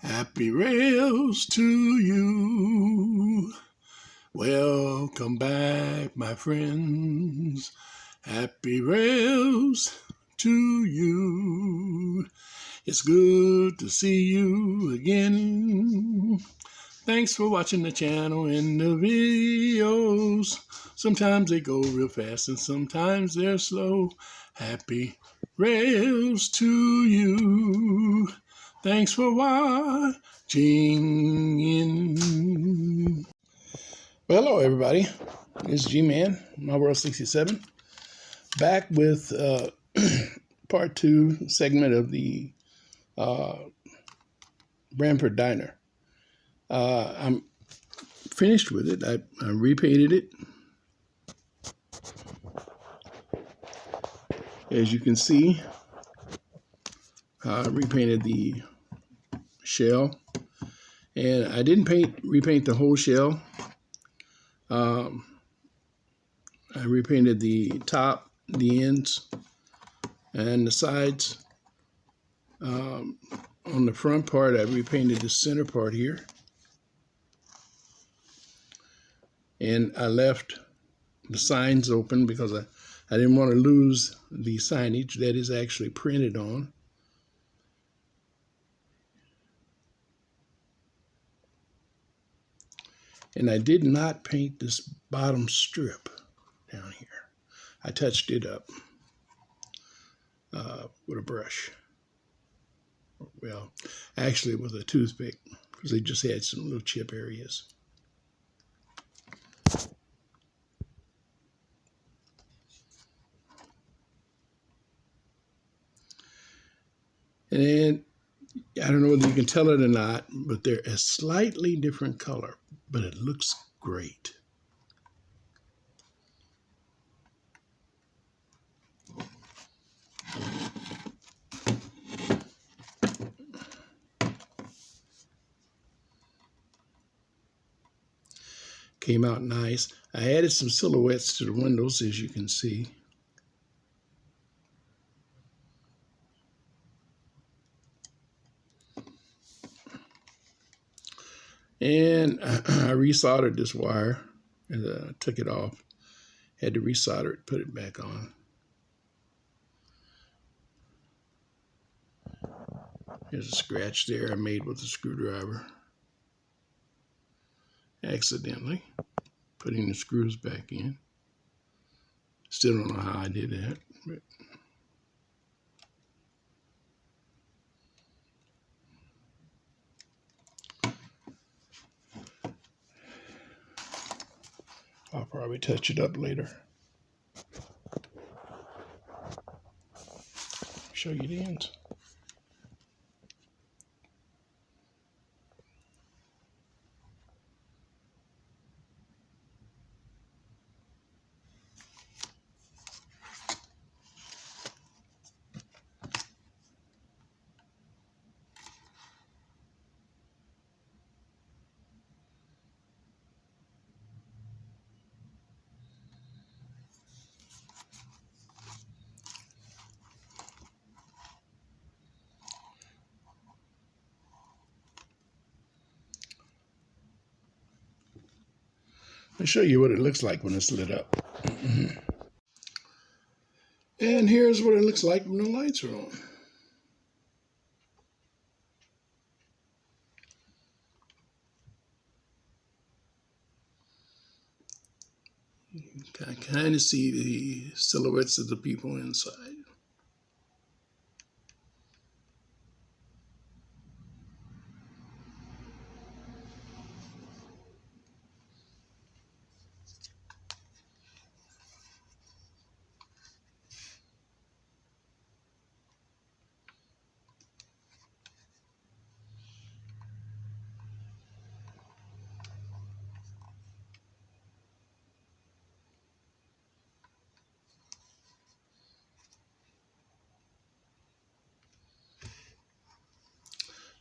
Happy rails to you. Welcome back, my friends. Happy rails to you. It's good to see you again. Thanks for watching the channel and the videos. Sometimes they go real fast and sometimes they're slow. Happy rails to you. Thanks for watching. Well, hello, everybody. It's GMan, My World 67, back with part 2 segment of the Brandford Diner. I'm finished with it. I repainted it. As you can see, I repainted the shell, and I didn't repaint the whole shell. I repainted the top, the ends, and the sides. On the front part, I repainted the center part here, and I left the signs open because I didn't want to lose the signage that is actually printed on. And I did not paint this bottom strip down here. I touched it up with a brush. Well, actually with a toothpick, because they just had some little chip areas. And I don't know whether you can tell it or not, but they're a slightly different color, but it looks great. Came out nice. I added some silhouettes to the windows, as you can see. And I resoldered this wire, and I took it off. Had to resolder it, put it back on. There's a scratch there I made with a screwdriver. Accidentally putting the screws back in. Still don't know how I did that. But I'll probably touch it up later. Show you the ends. I'll show you what it looks like when it's lit up. And here's what it looks like when the lights are on. You can kind of see the silhouettes of the people inside.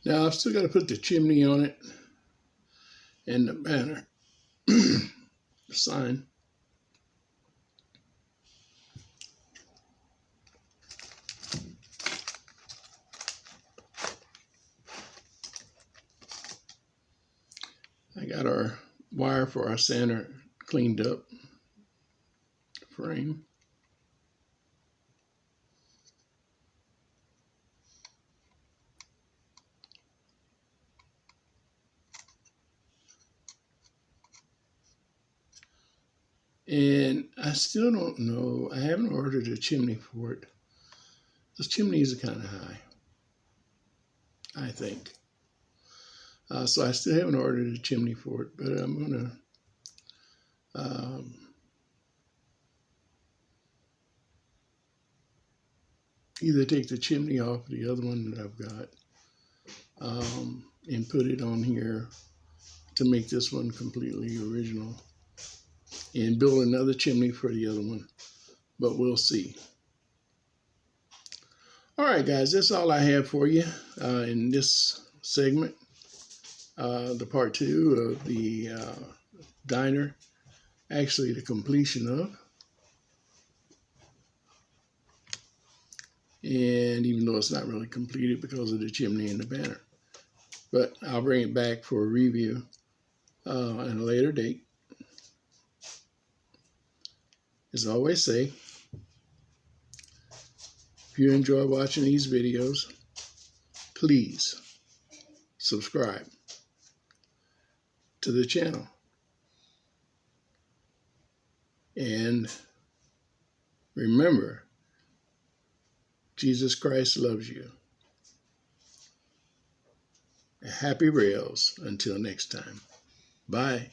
Now I've still got to put the chimney on it and the banner, the sign. I got our wire for our center cleaned up frame. And I still don't know. I haven't ordered a chimney for it. Those chimneys are kind of high, I think. So I still haven't ordered a chimney for it, but I'm going to either take the chimney off the other one that I've got and put it on here to make this one completely original and build another chimney for the other one, but we'll see. All right, guys, that's all I have for you in this segment, the part 2 of the diner, actually the completion of. And even though it's not really completed because of the chimney and the banner. But I'll bring it back for a review at a later date. As I always say, if you enjoy watching these videos, please subscribe to the channel. And remember, Jesus Christ loves you. Happy rails until next time. Bye.